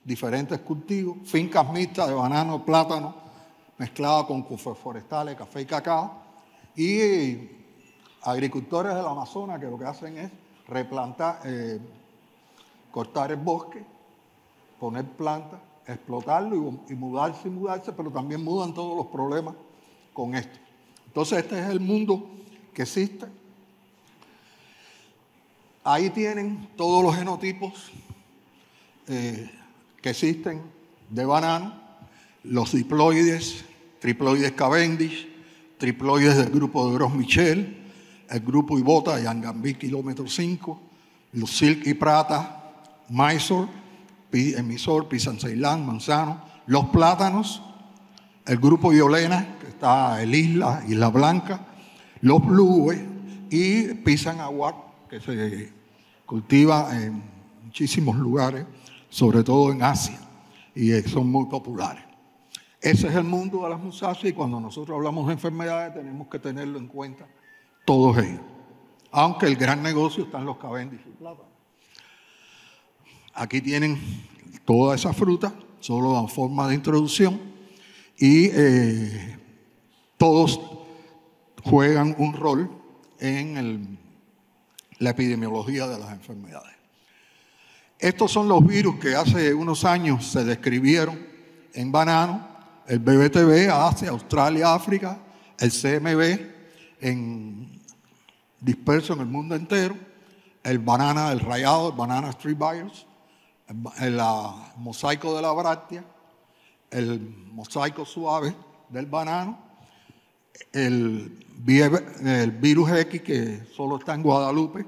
diferentes cultivos, fincas mixtas de banano, plátano, mezcladas con forestales, café y cacao, y agricultores del Amazonas que lo que hacen es replantar, cortar el bosque, poner plantas, explotarlo y mudarse, pero también mudan todos los problemas con esto. Entonces este es el mundo que existe. Ahí tienen todos los genotipos que existen de banano, los diploides, triploides Cavendish, triploides del grupo de Gros-Michel, el grupo Ibota de Yangambi kilómetro 5, los Silk y Prata, Mysore, Emisor, Pisan-Ceilán, Manzano, los plátanos, el grupo Violena, que está el Isla Blanca, los blues y Pisan Aguac, que se cultiva en muchísimos lugares, sobre todo en Asia, y son muy populares. Ese es el mundo de las musáceas y cuando nosotros hablamos de enfermedades tenemos que tenerlo en cuenta todos ellos. Aunque el gran negocio está en los Cavendish y plátanos. Aquí tienen toda esa fruta, solo en forma de introducción, y todos juegan un rol en la epidemiología de las enfermedades. Estos son los virus que hace unos años se describieron en banano, el BBTB, Asia, Australia, África, el CMV, disperso en el mundo entero, el banana, el rayado, el banana street virus, el mosaico de la bráctea, el mosaico suave del banano, el virus X que solo está en Guadalupe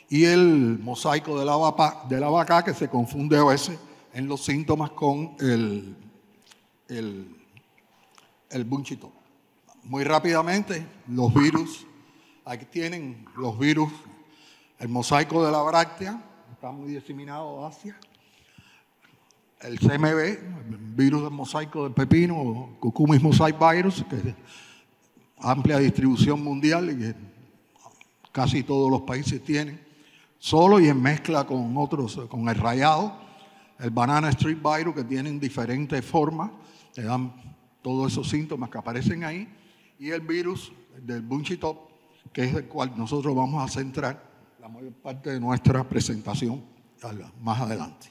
y el mosaico de la vaca que se confunde a veces en los síntomas con el bunchito. Muy rápidamente, los virus, aquí tienen los virus, el mosaico de la bráctea, está muy diseminado Asia. El CMV, el virus del mosaico del pepino, Cucumis mosaic virus, que es amplia distribución mundial y que casi todos los países tienen, solo y en mezcla con otros, con el rayado, el banana street virus, que tienen diferentes formas, le dan todos esos síntomas que aparecen ahí, y el virus del bunchy top, que es el cual nosotros vamos a centrar la mayor parte de nuestra presentación más adelante.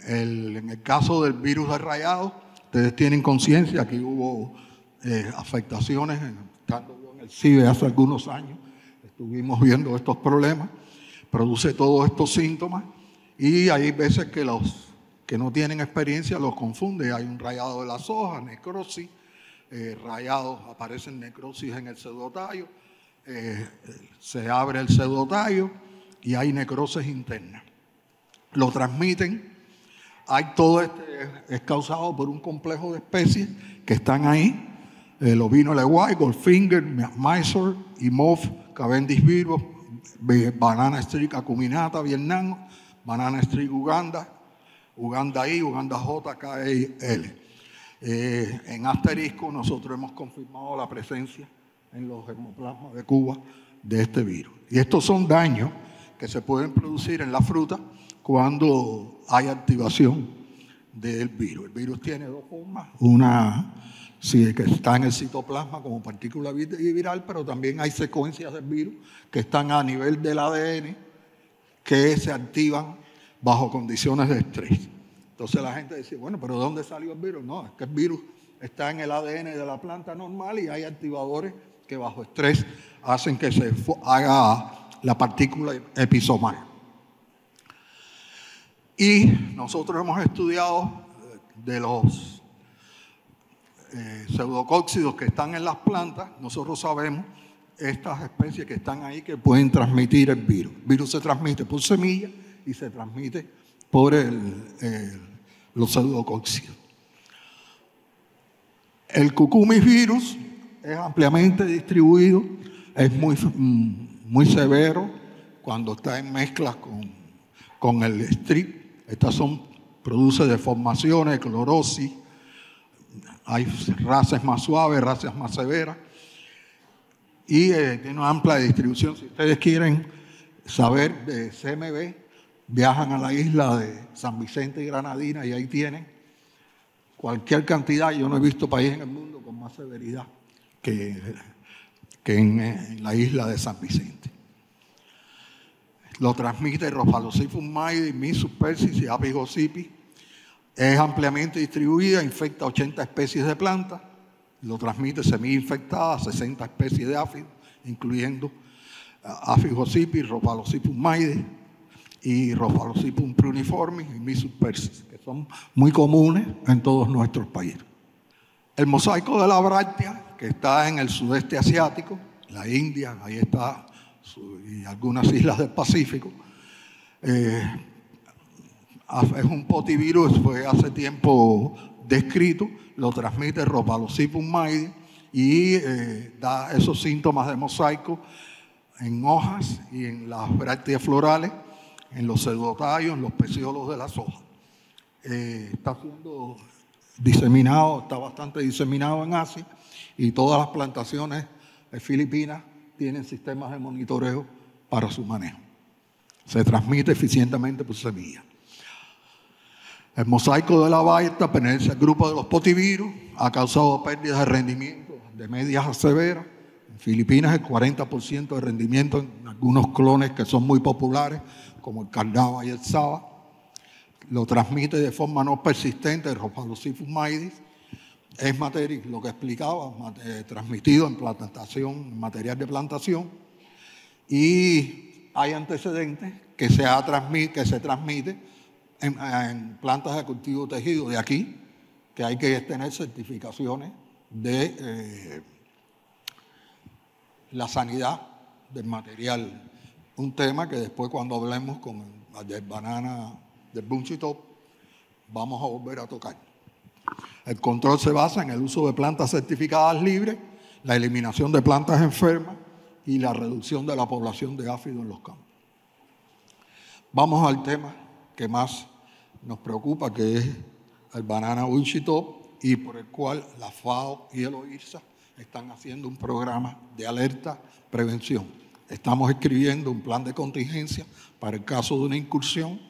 En el caso del virus del rayado, ustedes tienen conciencia que hubo afectaciones, estando yo en el CIBE hace algunos años, estuvimos viendo estos problemas, produce todos estos síntomas y hay veces que los que no tienen experiencia los confunden. Hay un rayado de las hojas, necrosis, rayados, aparecen necrosis en el pseudotallo, se abre el pseudotallo y hay necrosis interna. Lo transmiten. Todo es causado por un complejo de especies que están ahí. El ovino leguay, Goldfinger, Mysore y MOF, Cavendish virus, banana streak acuminata, Vietnam, banana streak Uganda, Uganda I, Uganda J, KL. En asterisco nosotros hemos confirmado la presencia en los germoplasmas de Cuba de este virus. Y estos son daños que se pueden producir en la fruta cuando hay activación del virus. El virus tiene dos formas, una que está en el citoplasma como partícula viral, pero también hay secuencias del virus que están a nivel del ADN que se activan bajo condiciones de estrés. Entonces la gente dice, bueno, pero ¿de dónde salió el virus? No, es que el virus está en el ADN de la planta normal y hay activadores que bajo estrés hacen que se haga la partícula episomal. Y nosotros hemos estudiado de los pseudocóxidos que están en las plantas, nosotros sabemos estas especies que están ahí que pueden transmitir el virus. El virus se transmite por semilla y se transmite por los pseudocóxidos. El Cucumis virus es ampliamente distribuido, es muy severo cuando está en mezclas con el strip. Estas produce deformaciones, clorosis. Hay razas más suaves, razas más severas. Y tiene una amplia distribución. Si ustedes quieren saber de CMV, viajan a la isla de San Vicente y Granadina y ahí tienen cualquier cantidad. Yo no he visto país en el mundo con más severidad que en la isla de San Vicente. Lo transmite Rhopalocyphus maidi, Myxus persis y Apis gossypii. Es ampliamente distribuida, infecta 80 especies de plantas. Lo transmite semi-infectadas, 60 especies de áfidos, incluyendo Apis gossypii, Rhopalocyphus maidi y Rhopalocyphus pruniformis y Myxus persis, que son muy comunes en todos nuestros países. El mosaico de la bráctea, que está en el sudeste asiático, la India, ahí está, y algunas islas del Pacífico, es un potivirus, fue hace tiempo descrito, lo transmite Rhopalocyphus maidi y da esos síntomas de mosaico en hojas y en las brácteas florales, en los pseudotallos, en los pecíolos de las hojas. Está siendo diseminado, está bastante diseminado en Asia, y todas las plantaciones de Filipinas tienen sistemas de monitoreo para su manejo. Se transmite eficientemente por semilla. El mosaico de la baita pertenece al grupo de los potivirus, ha causado pérdidas de rendimiento de medias a severas. En Filipinas el 40% de rendimiento en algunos clones que son muy populares, como el cardava y el saba. Lo transmite de forma no persistente el Rhopalocyphus maidi. Es lo que explicaba, transmitido en plantación, material de plantación. Y hay antecedentes que se transmite en plantas de cultivo tejido de aquí, que hay que tener certificaciones de la sanidad del material. Un tema que después, cuando hablemos con el banana del Bunchy Top, vamos a volver a tocar. El control se basa en el uso de plantas certificadas libres, la eliminación de plantas enfermas y la reducción de la población de áfidos en los campos. Vamos al tema que más nos preocupa, que es el banana Bunchy Top, y por el cual la FAO y el OIRSA están haciendo un programa de alerta, prevención. Estamos escribiendo un plan de contingencia para el caso de una incursión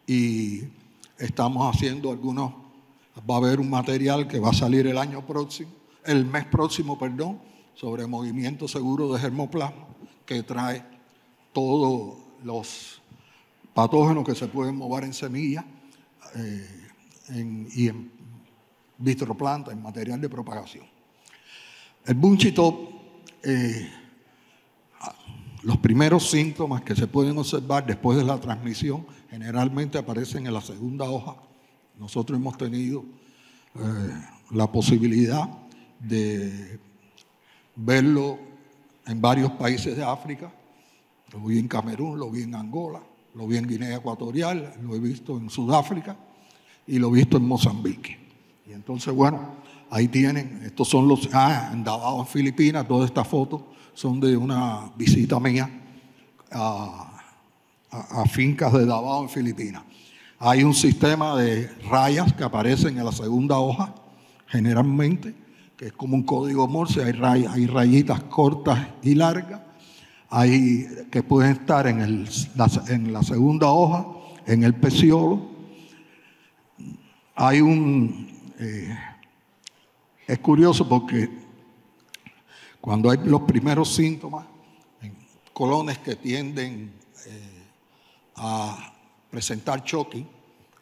y estamos haciendo va a haber un material que va a salir el mes próximo, sobre movimiento seguro de germoplasma, que trae todos los patógenos que se pueden mover en semillas y en vitroplanta, en material de propagación. El Bunchy Top, los primeros síntomas que se pueden observar después de la transmisión generalmente aparecen en la segunda hoja. Nosotros hemos tenido la posibilidad de verlo en varios países de África. Lo vi en Camerún, lo vi en Angola, lo vi en Guinea Ecuatorial, lo he visto en Sudáfrica y lo he visto en Mozambique. Y entonces, bueno, ahí tienen, estos son los, en Davao, en Filipinas. Todas estas fotos son de una visita mía a fincas de Davao, en Filipinas. Hay un sistema de rayas que aparecen en la segunda hoja, generalmente, que es como un código Morse. Hay rayitas cortas y largas, que pueden estar en la segunda hoja, en el peciolo. Es curioso porque cuando hay los primeros síntomas, en colones que tienden a presentar choking,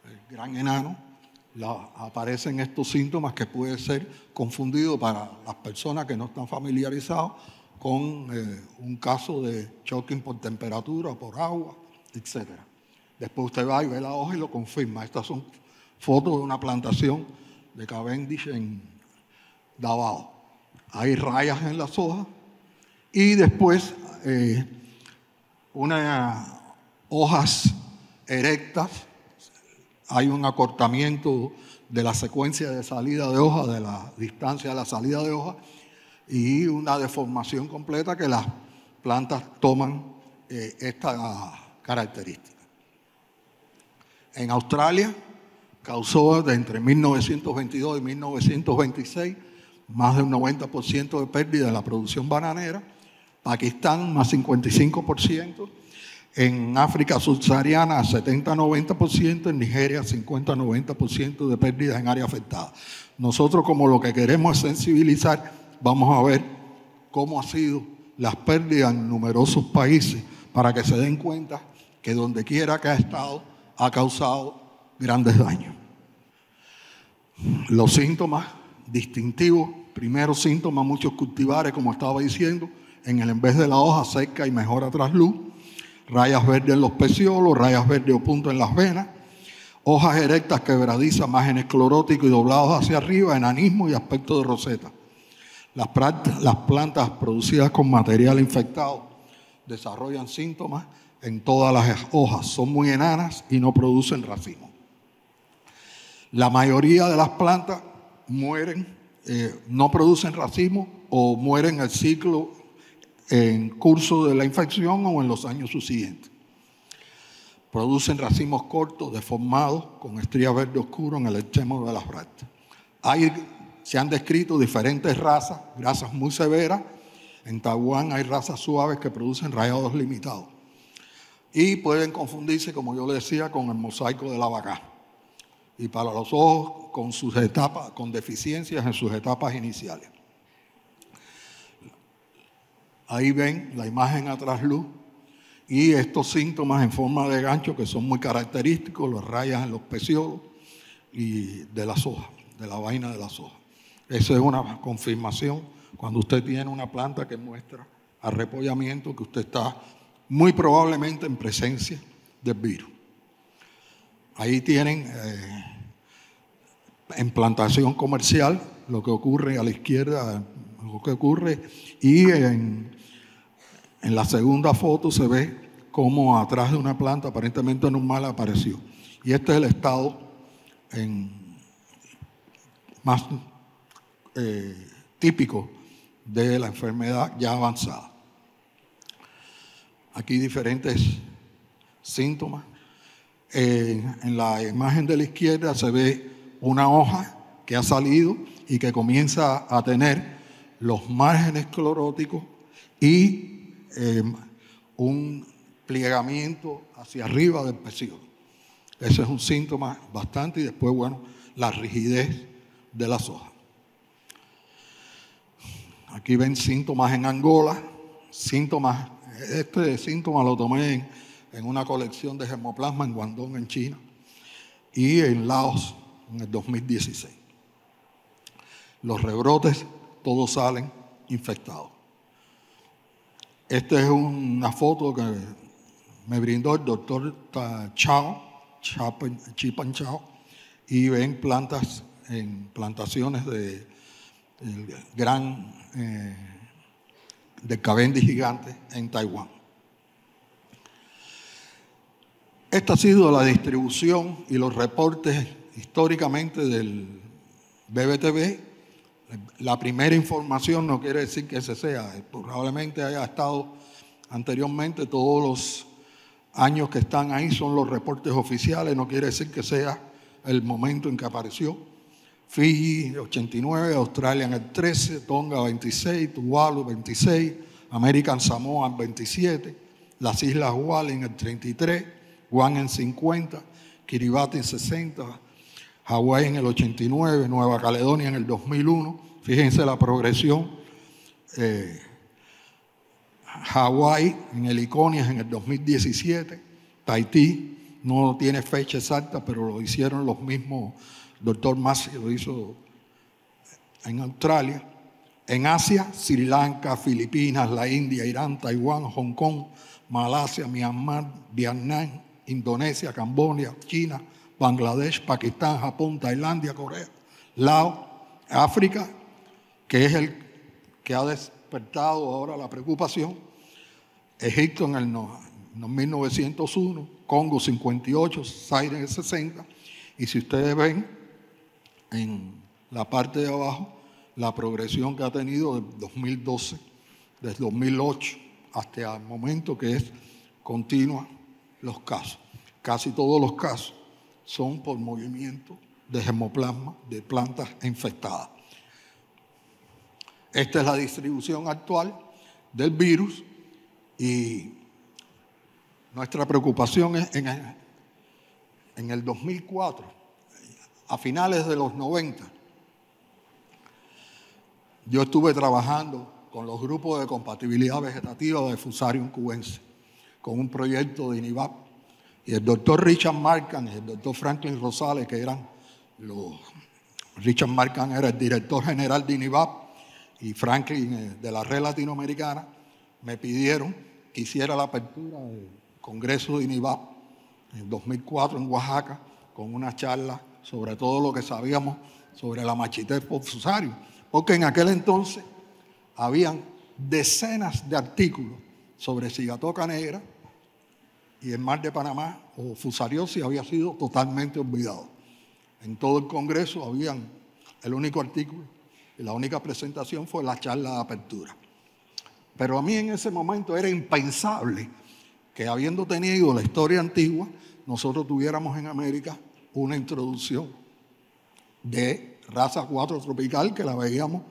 el gran enano, aparecen estos síntomas que pueden ser confundidos para las personas que no están familiarizados con un caso de choking por temperatura, por agua, etc. Después usted va y ve la hoja y lo confirma. Estas son fotos de una plantación de Cavendish en Davao. Hay rayas en las hojas y después unas hojas erectas. Hay un acortamiento de la secuencia de salida de hoja, de la distancia de la salida de hoja, y una deformación completa que las plantas toman esta característica. En Australia causó entre 1922 y 1926 más de un 90% de pérdida de la producción bananera. Pakistán, más 55%. En África subsahariana 70-90%, en Nigeria 50-90% de pérdidas en área afectada. Nosotros, como lo que queremos es sensibilizar, vamos a ver cómo han sido las pérdidas en numerosos países para que se den cuenta que donde quiera que ha estado ha causado grandes daños. Los síntomas distintivos: primero síntoma, muchos cultivares, como estaba diciendo, en vez de la hoja seca y mejora tras luz, rayas verdes en los peciolos, rayas verdes o puntos en las venas, hojas erectas, quebradizas, márgenes cloróticos y doblados hacia arriba, enanismo y aspecto de roseta. Las plantas producidas con material infectado desarrollan síntomas en todas las hojas, son muy enanas y no producen racimo. La mayoría de las plantas mueren, no producen racimo o mueren el ciclo en curso de la infección o en los años subsiguientes. Producen racimos cortos, deformados, con estrías verde oscuro en el extremo de las brácteas. Se han descrito diferentes razas muy severas. En Taiwán hay razas suaves que producen rayados limitados. Y pueden confundirse, como yo le decía, con el mosaico del abacá. Y para los ojos, con deficiencias en sus etapas iniciales. Ahí ven la imagen a trasluz y estos síntomas en forma de gancho que son muy característicos, las rayas en los peciolos y de las hojas, de la vaina de las hojas. Esa es una confirmación cuando usted tiene una planta que muestra arrepollamiento, que usted está muy probablemente en presencia del virus. Ahí tienen en plantación comercial lo que ocurre a la izquierda, lo que ocurre, y en la segunda foto se ve cómo atrás de una planta aparentemente normal apareció. Y este es el estado más típico de la enfermedad ya avanzada. Aquí diferentes síntomas. En la imagen de la izquierda se ve una hoja que ha salido y que comienza a tener los márgenes cloróticos y un plegamiento hacia arriba del pecíolo. Ese es un síntoma bastante, y después, bueno, la rigidez de las hojas. Aquí ven síntomas en Angola, este síntoma lo tomé en una colección de germoplasma en Guangdong, en China, y en Laos en el 2016. Los rebrotes todos salen infectados. Esta es una foto que me brindó el doctor Chipan Chao, y ven plantas en plantaciones del Cavendish gigante en Taiwán. Esta ha sido la distribución y los reportes históricamente del BBTV. La primera información no quiere decir que ese sea, probablemente haya estado anteriormente. Todos los años que están ahí son los reportes oficiales, no quiere decir que sea el momento en que apareció. Fiji 89, Australia en el 13, Tonga 26, Tuvalu 26, American Samoa en 27, las Islas Wallis en el 33, Guam en 50, Kiribati en 60, Hawái en el 89, Nueva Caledonia en el 2001. Fíjense la progresión. Hawái en el Iconias en el 2017. Tahití no tiene fecha exacta, pero lo hicieron los mismos. Doctor Masi lo hizo en Australia. En Asia, Sri Lanka, Filipinas, la India, Irán, Taiwán, Hong Kong, Malasia, Myanmar, Vietnam, Indonesia, Camboya, China, Bangladesh, Pakistán, Japón, Tailandia, Corea, Laos, África, que es el que ha despertado ahora la preocupación, Egipto en el 1901, Congo 58, Zaire en el 60, y si ustedes ven en la parte de abajo la progresión que ha tenido desde 2012, desde 2008 hasta el momento, que es continua los casos. Casi todos los casos son por movimiento de germoplasma de plantas infectadas. Esta es la distribución actual del virus, y Nuestra preocupación es en el 2004, a finales de los 90, yo estuve trabajando con los grupos de compatibilidad vegetativa de Fusarium cubense, con un proyecto de INIVAP, y el doctor Richard Markham y el doctor Franklin Rosales, que eran Richard Markham era el director general de INIVAP, y Franklin de la red latinoamericana, me pidieron que hiciera la apertura del Congreso de INIVAP en 2004 en Oaxaca, con una charla sobre todo lo que sabíamos sobre la Machitepo fusarium, porque en aquel entonces habían decenas de artículos sobre cigatoca negra y el mar de Panamá o fusariosis había sido totalmente olvidado. En todo el Congreso habían el único artículo y la única presentación fue la charla de apertura. Pero a mí en ese momento era impensable que, habiendo tenido la historia antigua, nosotros tuviéramos en América una introducción de raza 4 tropical que la veíamos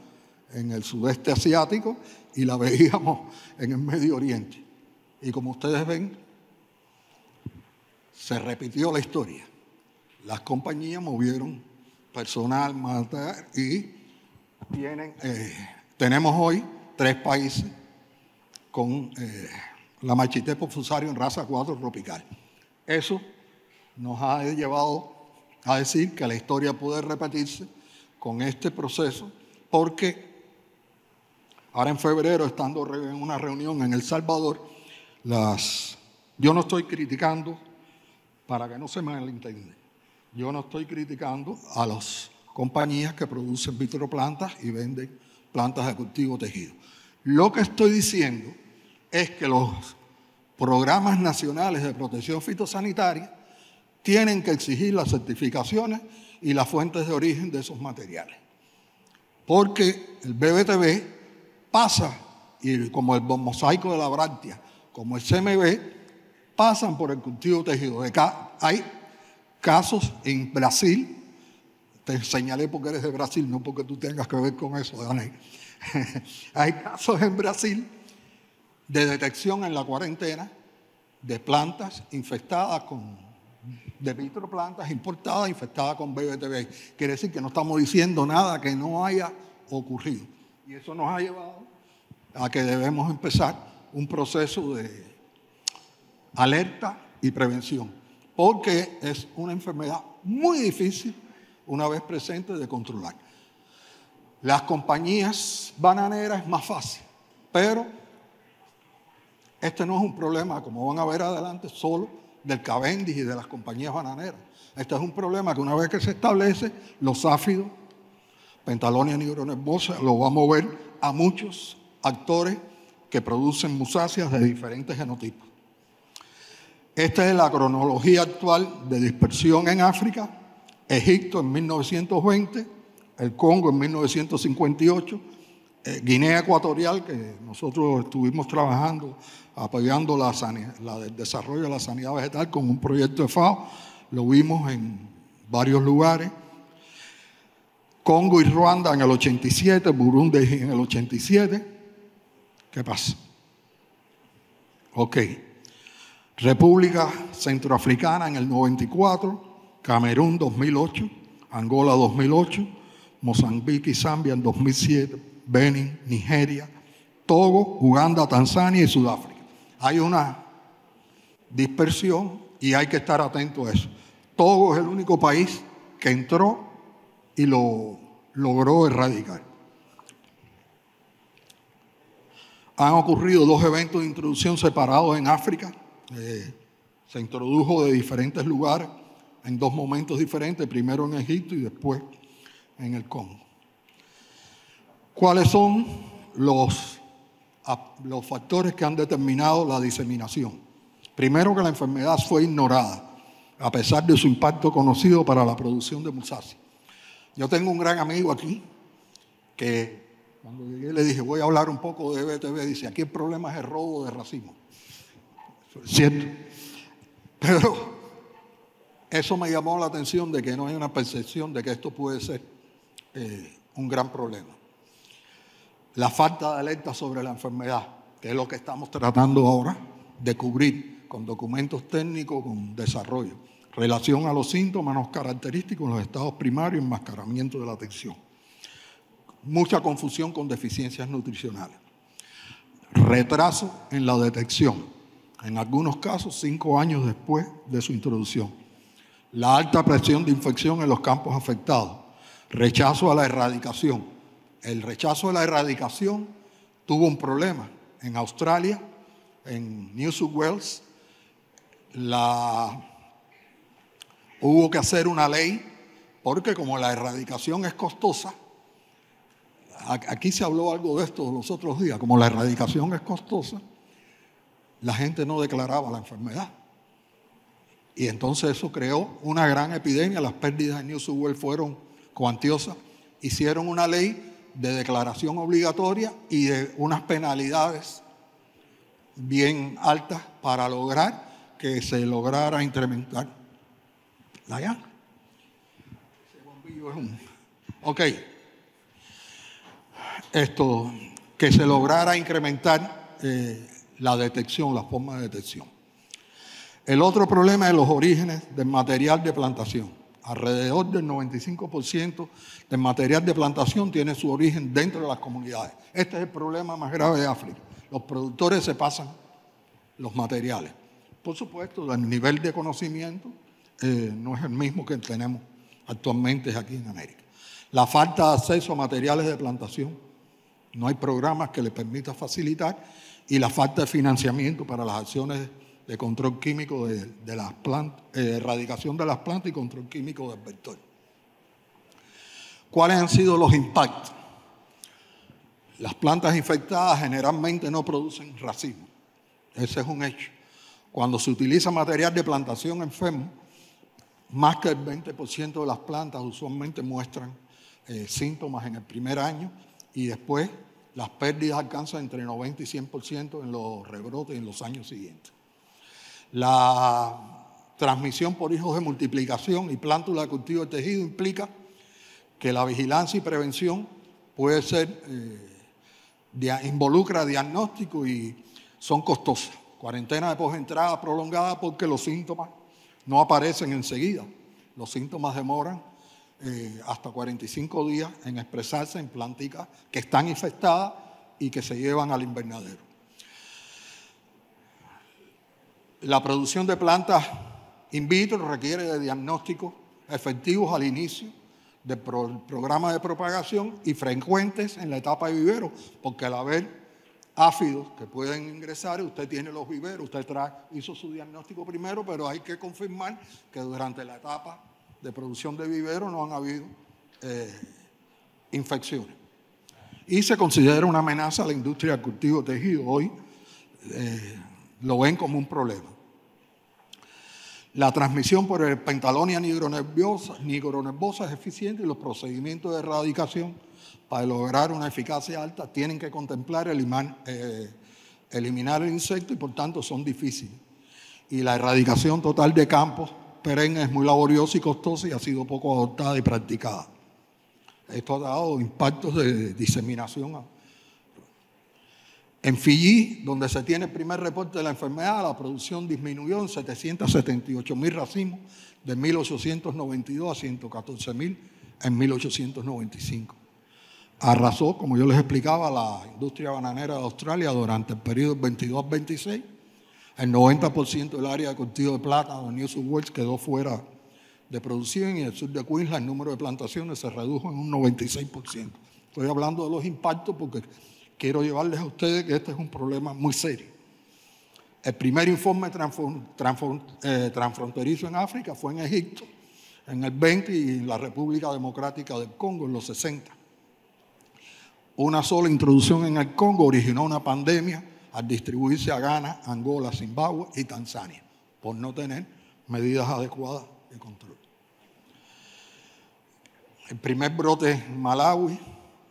en el sudeste asiático y la veíamos en el Medio Oriente. Y como ustedes ven, se repitió la historia. Las compañías movieron personal, material y tenemos hoy 3 países con la Machitepo fusarium en raza 4 tropical. Eso nos ha llevado a decir que la historia puede repetirse con este proceso, porque ahora en febrero, estando en una reunión en El Salvador, yo no estoy criticando, para que no se malentienda, yo no estoy criticando a las compañías que producen vitroplantas y venden plantas de cultivo tejido. Lo que estoy diciendo es que los programas nacionales de protección fitosanitaria tienen que exigir las certificaciones y las fuentes de origen de esos materiales. Porque el BBTV pasa, y como el mosaico de la bráctea, como el CMB, pasan por el cultivo tejido. Hay casos en Brasil, te señalé porque eres de Brasil, no porque tú tengas que ver con eso, Dani. Hay casos en Brasil de detección en la cuarentena de plantas infectadas de vitroplantas importadas infectadas con BBTV. Quiere decir que no estamos diciendo nada que no haya ocurrido. Y eso nos ha llevado a que debemos empezar un proceso de alerta y prevención, porque es una enfermedad muy difícil, una vez presente, de controlar. Las compañías bananeras es más fácil, pero este no es un problema, como van a ver adelante, solo del Cavendish y de las compañías bananeras. Este es un problema que una vez que se establece, los áfidos, Pentalonia nigronervosa, lo va a mover a muchos actores que producen musáceas de diferentes genotipos. Esta es la cronología actual de dispersión en África: Egipto en 1920, el Congo en 1958, Guinea Ecuatorial, que nosotros estuvimos trabajando, apoyando el desarrollo de la sanidad vegetal con un proyecto de FAO, lo vimos en varios lugares. Congo y Ruanda en el 87, Burundi en el 87. ¿Qué pasa? Ok. República Centroafricana en el 94, Camerún 2008, Angola 2008, Mozambique y Zambia en 2007, Benin, Nigeria, Togo, Uganda, Tanzania y Sudáfrica. Hay una dispersión y hay que estar atento a eso. Togo es el único país que entró y lo logró erradicar. Han ocurrido 2 eventos de introducción separados en África. Se introdujo de diferentes lugares en 2 momentos diferentes, primero en Egipto y después en el Congo. ¿Cuáles son los factores que han determinado la diseminación? Primero, que la enfermedad fue ignorada, a pesar de su impacto conocido para la producción de musáceas. Yo tengo un gran amigo aquí que, cuando llegué le dije, voy a hablar un poco de BBTV, dice, aquí el problema es el robo de racimo. ¿Cierto? Pero eso me llamó la atención, de que no hay una percepción de que esto puede ser un gran problema. La falta de alerta sobre la enfermedad, que es lo que estamos tratando ahora de cubrir con documentos técnicos, con desarrollo. Relación a los síntomas, los característicos, los estados primarios, enmascaramiento de la atención. Mucha confusión con deficiencias nutricionales. Retraso en la detección, en algunos casos 5 años después de su introducción. La alta presión de infección en los campos afectados. Rechazo a la erradicación. El rechazo a la erradicación tuvo un problema. En Australia, en New South Wales, hubo que hacer una ley porque como la erradicación es costosa, aquí se habló algo de esto los otros días, como la erradicación es costosa, la gente no declaraba la enfermedad. Y entonces eso creó una gran epidemia, las pérdidas en New South Wales fueron cuantiosas, hicieron una ley de declaración obligatoria y de unas penalidades bien altas para lograr que se lograra incrementar la llama. Ese bombillo es Ok. Que se lograra incrementar la detección, la forma de detección. El otro problema es los orígenes del material de plantación. Alrededor del 95% del material de plantación tiene su origen dentro de las comunidades. Este es el problema más grave de África. Los productores se pasan los materiales. Por supuesto, el nivel de conocimiento no es el mismo que tenemos actualmente aquí en América. La falta de acceso a materiales de plantación. No hay programas que le permitan facilitar y la falta de financiamiento para las acciones de control químico de las plantas, erradicación de las plantas y control químico del vector. ¿Cuáles han sido los impactos? Las plantas infectadas generalmente no producen racimo. Ese es un hecho. Cuando se utiliza material de plantación enfermo, más que el 20% de las plantas usualmente muestran síntomas en el primer año y después las pérdidas alcanzan entre 90 y 100% en los rebrotes en los años siguientes. La transmisión por hijos de multiplicación y plántula de cultivo de tejido implica que la vigilancia y prevención puede ser, involucra diagnóstico y son costosas. Cuarentena de posentrada prolongada porque los síntomas no aparecen enseguida. Los síntomas demoran hasta 45 días en expresarse en plantas que están infectadas y que se llevan al invernadero. La producción de plantas in vitro requiere de diagnósticos efectivos al inicio del programa de propagación y frecuentes en la etapa de vivero, porque al haber áfidos que pueden ingresar, usted tiene los viveros, usted hizo su diagnóstico primero, pero hay que confirmar que durante la etapa de producción de vivero no han habido infecciones. Y se considera una amenaza a la industria del cultivo de tejido. Hoy lo ven como un problema. La transmisión por el Pentalonia nigronervosa es eficiente y los procedimientos de erradicación para lograr una eficacia alta tienen que contemplar eliminar el insecto y por tanto son difíciles. Y la erradicación total de campos perennes es muy laboriosa y costosa y ha sido poco adoptada y practicada. Esto ha dado impactos de diseminación. En Fiyi, donde se tiene el primer reporte de la enfermedad, la producción disminuyó en 778.000 racimos de 1892 a 114.000 en 1895. Arrasó, como yo les explicaba, la industria bananera de Australia durante el periodo 22 al 26. El 90% del área de cultivo de plátano de New South Wales quedó fuera de producción y en el sur de Queensland el número de plantaciones se redujo en un 96%. Estoy hablando de los impactos porque quiero llevarles a ustedes que este es un problema muy serio. El primer informe transfronterizo en África fue en Egipto en el 20 y en la República Democrática del Congo en los 60. Una sola introducción en el Congo originó una pandemia al distribuirse a Ghana, Angola, Zimbabue y Tanzania, por no tener medidas adecuadas de control. El primer brote en Malawi,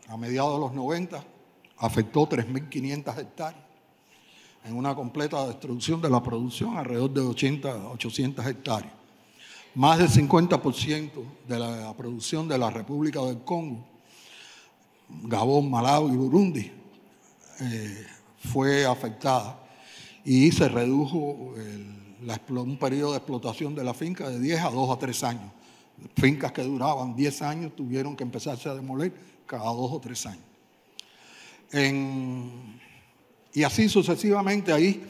a mediados de los 90, afectó 3.500 hectáreas, en una completa destrucción de la producción, alrededor de 800 hectáreas. Más del 50% de la producción de la República del Congo, Gabón, Malawi y Burundi, fue afectada. y se redujo un periodo de explotación de la finca de 10 a 2 a 3 años. Fincas que duraban 10 años tuvieron que empezarse a demoler cada 2 o 3 años. Y así sucesivamente ahí,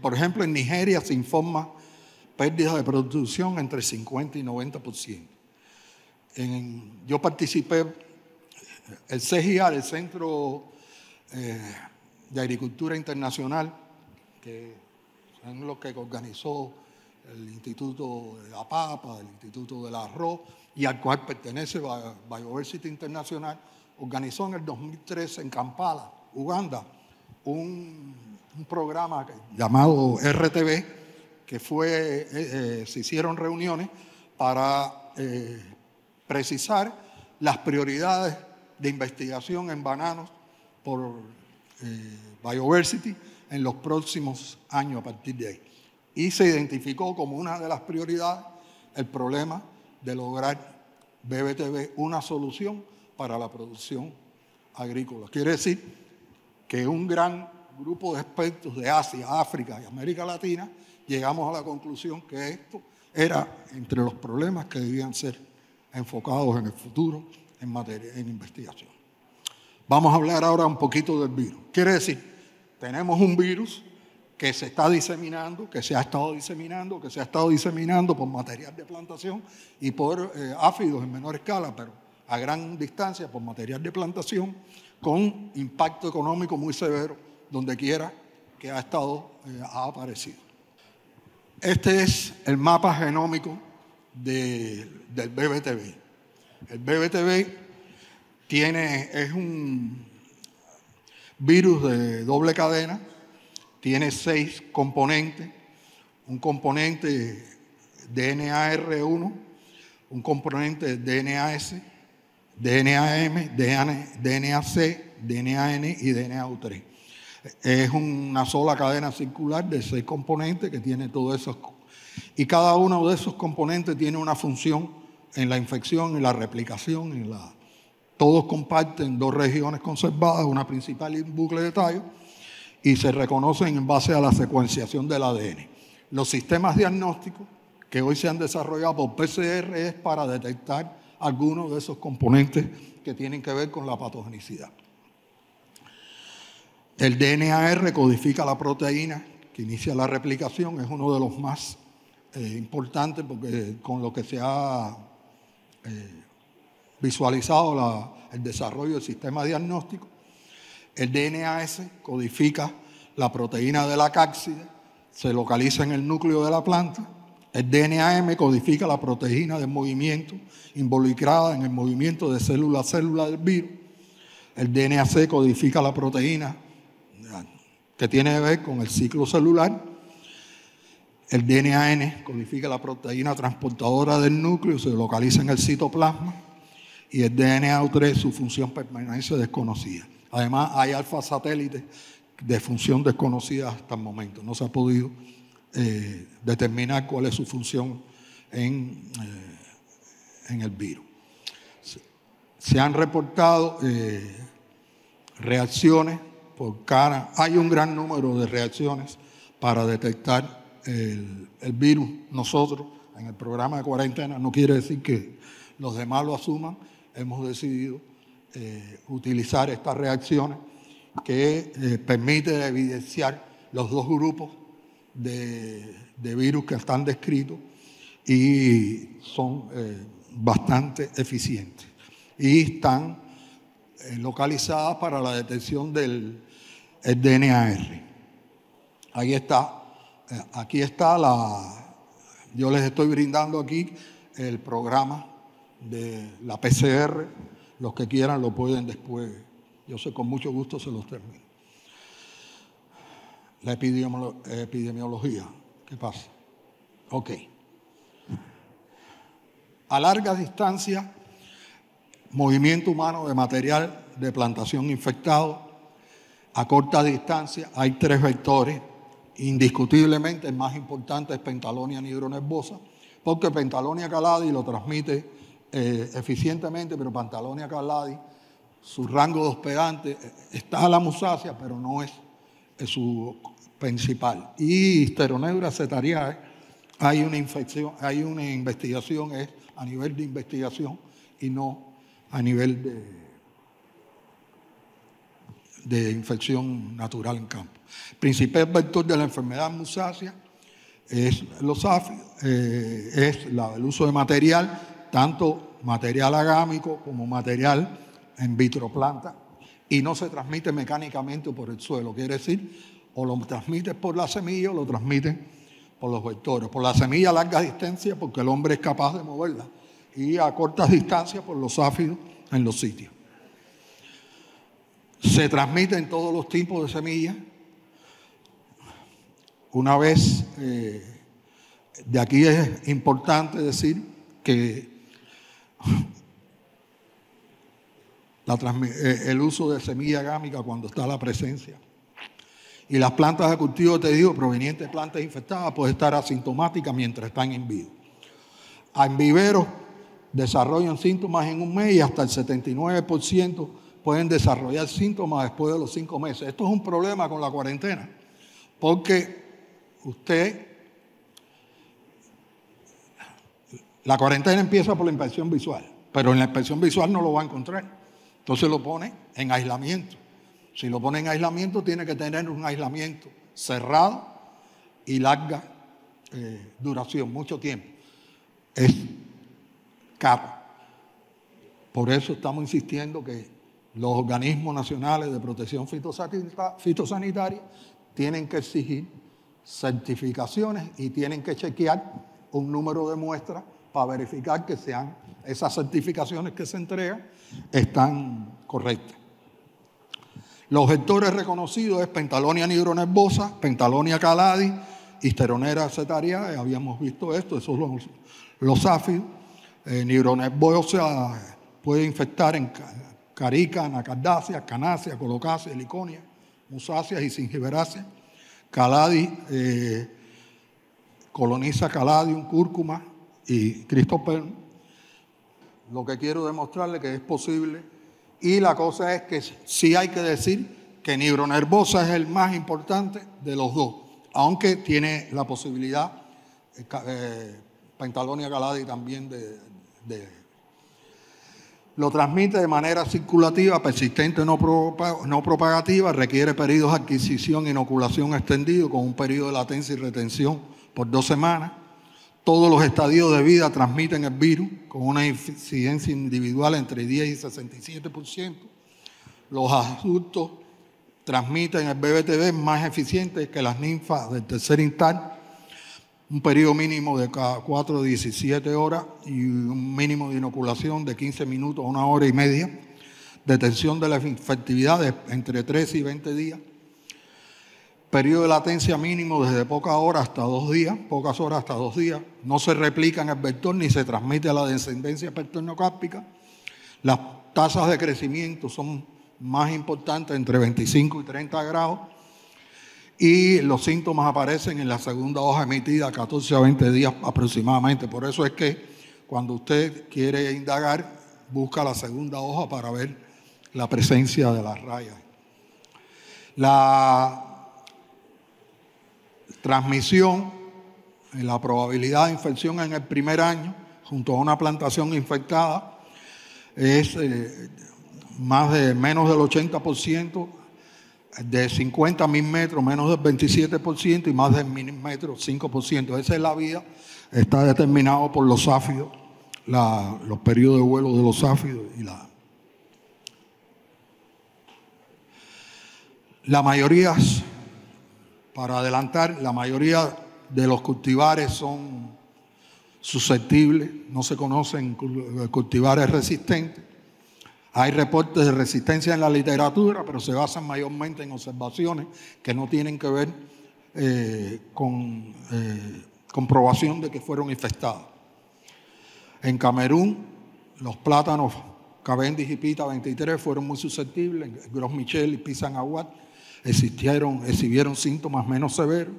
por ejemplo, en Nigeria se informa pérdidas de producción entre 50 y 90%. Yo participé, el CGIAR, el Centro de Agricultura Internacional, que es lo que organizó el Instituto de la Papa, el Instituto del Arroz, y al cual pertenece Biodiversity International, organizó en el 2013 en Kampala, Uganda, un programa llamado RTV, que se hicieron reuniones para precisar las prioridades de investigación en bananos por Biodiversity en los próximos años a partir de ahí. Y se identificó como una de las prioridades el problema de lograr BBTV una solución para la producción agrícola. Quiere decir que un gran grupo de expertos de Asia, África y América Latina llegamos a la conclusión que esto era entre los problemas que debían ser enfocados en el futuro en materia de investigación. Vamos a hablar ahora un poquito del virus. Quiere decir, tenemos un virus que se está diseminando, que se ha estado diseminando por material de plantación y por áfidos en menor escala, pero a gran distancia por material de plantación, con impacto económico muy severo donde quiera que ha aparecido. Este es el mapa genómico del BBTV. El BBTV es un virus de doble cadena, tiene 6 componentes, un componente DNAR1, un componente DNAS, DNAM, DNAC, DNAN y DNAU3. Es una sola cadena circular de 6 componentes que tiene todos esos. Y cada uno de esos componentes tiene una función en la infección y la replicación. Todos comparten 2 regiones conservadas, una principal y un bucle de tallo, y se reconocen en base a la secuenciación del ADN. Los sistemas diagnósticos que hoy se han desarrollado por PCR es para detectar algunos de esos componentes que tienen que ver con la patogenicidad. El DNAR codifica la proteína que inicia la replicación, es uno de los más importantes porque con lo que se ha visualizado el desarrollo del sistema diagnóstico. El DNAS codifica la proteína de la cápside, se localiza en el núcleo de la planta. El DNAM codifica la proteína del movimiento involucrada en el movimiento de célula a célula del virus. El DNAC codifica la proteína que tiene que ver con el ciclo celular. El DNAN codifica la proteína transportadora del núcleo, se localiza en el citoplasma. Y el DNAU3, su función permanece desconocida. Además, hay alfa satélites de función desconocida hasta el momento. No se ha podido determinar cuál es su función en el virus. Se han reportado reacciones hay un gran número de reacciones para detectar el virus. Nosotros, en el programa de cuarentena, no quiere decir que los demás lo asuman, hemos decidido utilizar estas reacciones que permiten evidenciar los 2 grupos de virus que están descritos y son bastante eficientes. Y están localizadas para la detección del DNAR. Ahí está. Aquí está yo les estoy brindando aquí el programa de la PCR. Los que quieran lo pueden después. Yo sé, con mucho gusto se los termino. La epidemiología. ¿Qué pasa? Ok. A larga distancia, movimiento humano de material de plantación infectado. A corta distancia hay 3 vectores. Indiscutiblemente el más importante es Pentalonia nigronervosa, porque Pentalonia caladi lo transmite eficientemente, pero Pentalonia caladi, su rango de hospedante está a la musácea, pero no es es su principal. Y Styroneura acetariae, hay una infección, hay una investigación, es a nivel de investigación y no a nivel de infección natural en campo. El principal vector de la enfermedad musácea es los áfidos, es el uso de material, tanto material agámico como material en vitro planta, y no se transmite mecánicamente por el suelo. Quiere decir, o lo transmites por la semilla o lo transmiten por los vectores. Por la semilla a larga distancia, porque el hombre es capaz de moverla, y a cortas distancias por los áfidos en los sitios. Se transmite en todos los tipos de semillas. Una vez, de aquí es importante decir que el uso de semilla agámica cuando está la presencia. Y las plantas de cultivo, te digo, provenientes de plantas infectadas, puede estar asintomática mientras están en vivo. En viveros desarrollan síntomas en un mes y hasta el 79% pueden desarrollar síntomas después de los 5 meses. Esto es un problema con la cuarentena, porque la cuarentena empieza por la inspección visual, pero en la inspección visual no lo va a encontrar. Entonces lo pone en aislamiento. Si lo pone en aislamiento, tiene que tener un aislamiento cerrado y larga duración, mucho tiempo. Es caro. Por eso estamos insistiendo que los organismos nacionales de protección fitosanitaria tienen que exigir certificaciones y tienen que chequear un número de muestras para verificar que esas certificaciones que se entregan están correctas. Los vectores reconocidos es Pentalonia nigronervosa, Pentalonia caladi y Styroneura acetariae. Habíamos visto esto, esos son los áfidos. Nigronervosa puede infectar en carica, anacardáceas, canáceas, colocaceas, heliconia, musáceas y zingiberáceas. Caladi coloniza caladium, cúrcuma y cristoperum. Lo que quiero demostrarle que es posible. Y la cosa es que sí hay que decir que nigronervosa es el más importante de los dos, aunque tiene la posibilidad Pentalonia caladi también lo transmite de manera circulativa, persistente, no propagativa, requiere periodos de adquisición e inoculación extendido con un periodo de latencia y retención por 2 semanas. Todos los estadios de vida transmiten el virus con una incidencia individual entre 10 y 67%. Los adultos transmiten el BBTV más eficiente que las ninfas del tercer instar, un periodo mínimo de cada 4 a 17 horas y un mínimo de inoculación de 15 minutos a 1 hora y media. Detención de la infectividad de entre 13 y 20 días. Periodo de latencia mínimo desde pocas horas hasta 2 días. No se replica en el vector ni se transmite a la descendencia perternocárpica. Las tasas de crecimiento son más importantes entre 25 y 30 grados. Y los síntomas aparecen en la segunda hoja emitida 14 a 20 días aproximadamente. Por eso es que cuando usted quiere indagar, busca la segunda hoja para ver la presencia de las rayas. La transmisión, la probabilidad de infección en el primer año, junto a una plantación infectada, es menos del 80%, de 50 a 1000 metros, menos del 27%, y más de 1000 metros, 5%. Esa es la vida, está determinado por los áfidos, los periodos de vuelo de los áfidos y la mayoría. Para adelantar, la mayoría de los cultivares son susceptibles, no se conocen cultivares resistentes. Hay reportes de resistencia en la literatura, pero se basan mayormente en observaciones que no tienen que ver con comprobación de que fueron infectados. En Camerún, los plátanos Cavendish y Pita 23 fueron muy susceptibles. Gros Michel y Pisan Aguat exhibieron síntomas menos severos,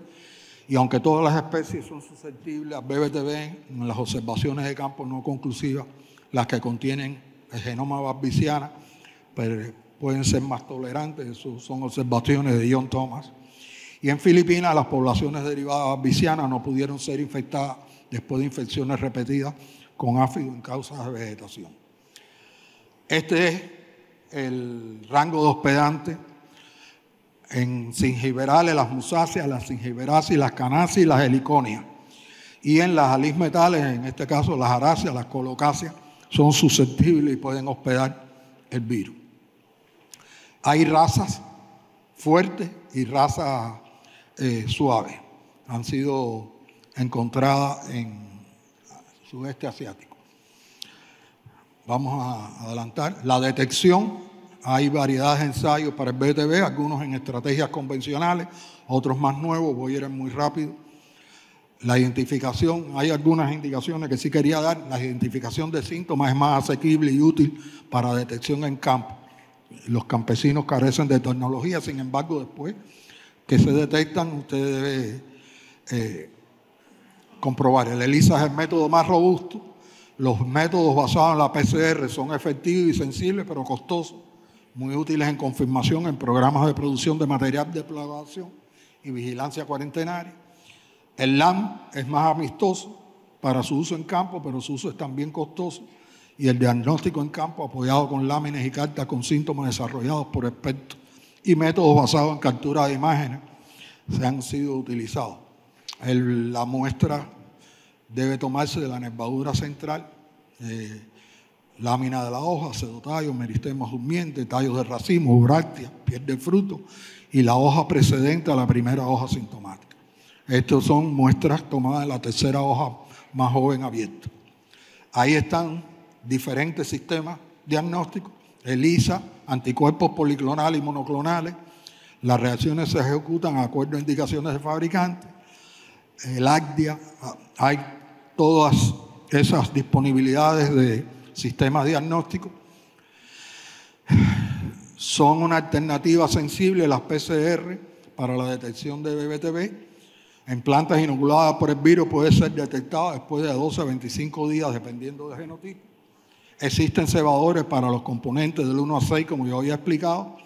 y aunque todas las especies son susceptibles al BBTV, en las observaciones de campo no conclusivas, las que contienen el genoma barbiciana pueden ser más tolerantes. Eso son observaciones de John Thomas Y en Filipinas las poblaciones derivadas bavicianas no pudieron ser infectadas después de infecciones repetidas con áfido en causas de vegetación. Este es el rango de hospedantes en zingiberales, las musáceas, las zingiberacées, las canáceas y las heliconias. Y en las alismetales, en este caso las aráceas, las colocáceas, son susceptibles y pueden hospedar el virus. Hay razas fuertes y razas suaves. Han sido encontradas en el sudeste asiático. Vamos a adelantar. La detección, hay variedades de ensayos para el BTV, algunos en estrategias convencionales, otros más nuevos, voy a ir muy rápido. La identificación, hay algunas indicaciones que sí quería dar. La identificación de síntomas es más asequible y útil para detección en campo. Los campesinos carecen de tecnología, sin embargo, después que se detectan, usted debe comprobar. El ELISA es el método más robusto. Los métodos basados en la PCR son efectivos y sensibles, pero costosos, muy útiles en confirmación en programas de producción de material de plaguación y vigilancia cuarentenaria. El LAM es más amistoso para su uso en campo, pero su uso es también costoso. Y el diagnóstico en campo, apoyado con láminas y cartas con síntomas desarrollados por expertos y métodos basados en captura de imágenes, se han sido utilizados. La muestra debe tomarse de la nervadura central, lámina de la hoja, pseudotallo, meristema durmiente, tallos de racimo, brácteas, piel del fruto y la hoja precedente a la primera hoja sintomática. Estas son muestras tomadas en la tercera hoja más joven abierta. Ahí están diferentes sistemas diagnósticos, ELISA, anticuerpos policlonales y monoclonales. Las reacciones se ejecutan de acuerdo a indicaciones del fabricante. El ACDIA, hay todas esas disponibilidades de sistemas diagnósticos. Son una alternativa sensible las PCR para la detección de BBTV. En plantas inoculadas por el virus puede ser detectado después de 12 a 25 días, dependiendo del genotipo. Existen cebadores para los componentes del 1 a 6, como yo había explicado.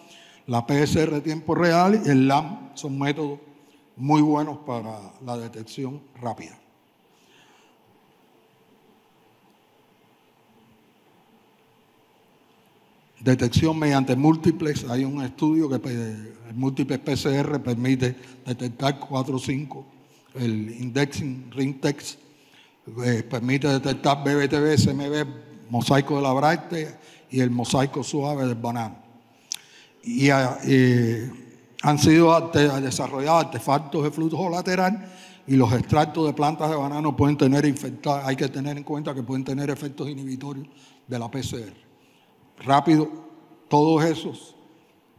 La PCR de tiempo real y el LAM son métodos muy buenos para la detección rápida. Detección mediante múltiples. Hay un estudio que el múltiple PCR permite detectar 4 o 5. El indexing ring-text permite detectar BBTV, SMB, mosaico de la bráctea y el mosaico suave del banano. Y han sido desarrollados artefactos de flujo lateral y los extractos de plantas de banano pueden tener hay que tener en cuenta que pueden tener efectos inhibitorios de la PCR. Rápido, todos esos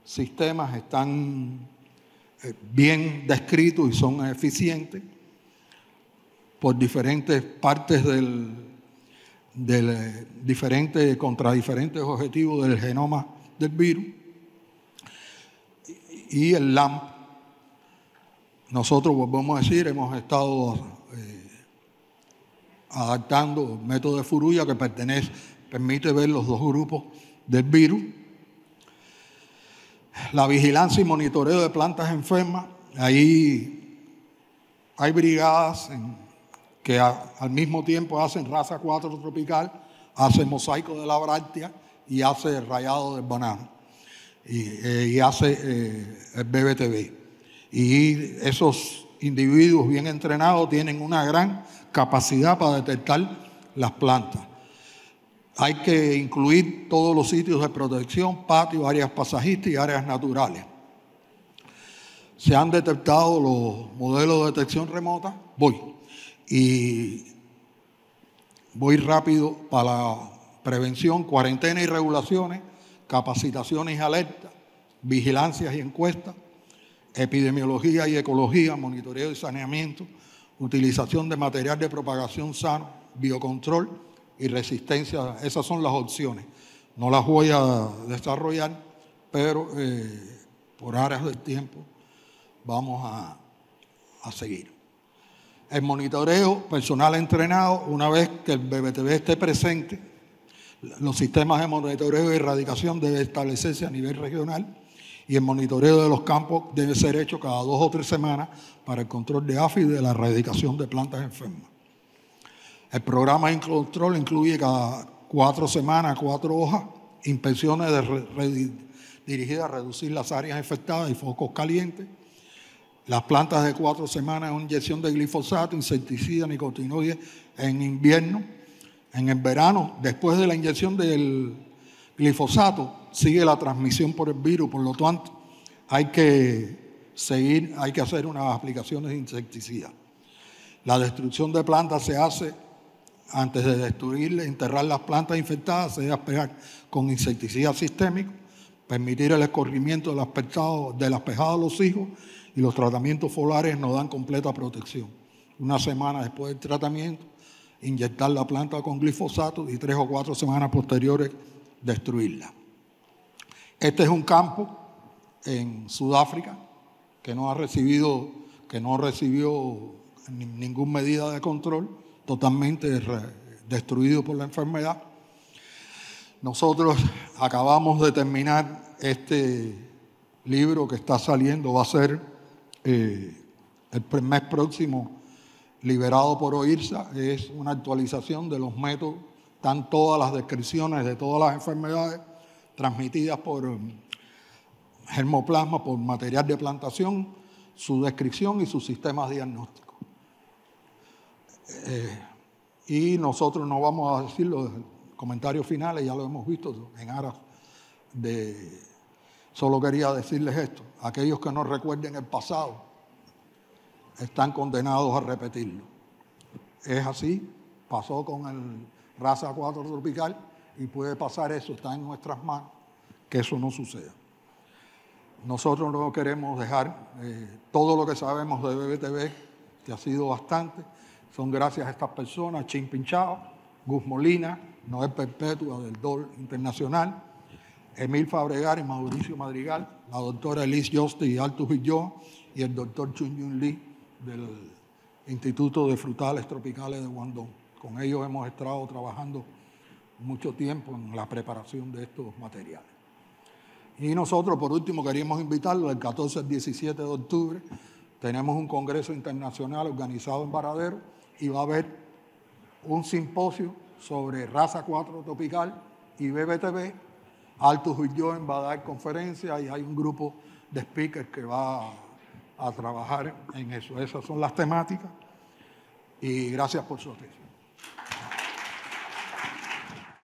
sistemas están bien descritos y son eficientes por diferentes partes contra diferentes objetivos del genoma del virus. Y el LAMP, nosotros volvemos a decir, hemos estado adaptando el método de Furuya que permite ver los dos grupos del virus. La vigilancia y monitoreo de plantas enfermas. Ahí hay brigadas que al mismo tiempo hacen raza 4 tropical, hacen mosaico de la bráctea y hace rayado del banano y hace el BBTV. Y esos individuos bien entrenados tienen una gran capacidad para detectar las plantas. Hay que incluir todos los sitios de protección, patios, áreas pasajistas y áreas naturales. Se han detectado los modelos de detección remota. Voy rápido para la prevención, cuarentena y regulaciones, capacitaciones y alertas, vigilancias y encuestas, epidemiología y ecología, monitoreo y saneamiento, utilización de material de propagación sano, biocontrol y resistencia. Esas son las opciones. No las voy a desarrollar, pero por áreas del tiempo vamos a seguir. El monitoreo, personal entrenado, una vez que el BBTV esté presente, los sistemas de monitoreo y erradicación deben establecerse a nivel regional y el monitoreo de los campos debe ser hecho cada 2 o 3 semanas para el control de AFI y de la erradicación de plantas enfermas. El programa de control incluye cada 4 semanas, 4 hojas, inspecciones dirigidas a reducir las áreas infectadas y focos calientes. Las plantas de 4 semanas, una inyección de glifosato, insecticida, nicotinoides en invierno. En el verano, después de la inyección del glifosato, sigue la transmisión por el virus, por lo tanto, hay que hacer unas aplicaciones de insecticida. La destrucción de plantas se hace antes de destruirlas, enterrar las plantas infectadas, se debe pegar con insecticida sistémico, permitir el escurrimiento de las pejadas de los higos, y los tratamientos folares nos dan completa protección. Una semana después del tratamiento, inyectar la planta con glifosato y 3 o 4 semanas posteriores destruirla. Este es un campo en Sudáfrica que no recibió ninguna medida de control, totalmente destruido por la enfermedad. Nosotros acabamos de terminar este libro que está saliendo, va a ser el mes próximo liberado por OIRSA. Es una actualización de los métodos, están todas las descripciones de todas las enfermedades transmitidas por germoplasma, por material de plantación, su descripción y sus sistemas diagnósticos. Y nosotros no vamos a decir los comentarios finales, ya lo hemos visto en aras de... Solo quería decirles esto: aquellos que no recuerden el pasado están condenados a repetirlo. Es así, pasó con el Rasa 4 tropical y puede pasar eso, está en nuestras manos, que eso no suceda. Nosotros no queremos dejar todo lo que sabemos de BBTV, que ha sido bastante, son gracias a estas personas: Chin Pinchao, Gus Molina, Noel Perpetua del DOL Internacional, Emil Fabregat y Mauricio Madrigal, la doctora Elise Yoste y Altus Villó, y el doctor Chun Yun Lee del Instituto de Frutales Tropicales de Guangdong. Con ellos hemos estado trabajando mucho tiempo en la preparación de estos materiales. Y nosotros, por último, queríamos invitarlos del 14 al 17 de octubre. Tenemos un congreso internacional organizado en Varadero y va a haber un simposio sobre Rasa 4 tropical y BBTV. Altus Villón va a dar conferencia y hay un grupo de speakers que va a trabajar en eso. Esas son las temáticas y gracias por su atención.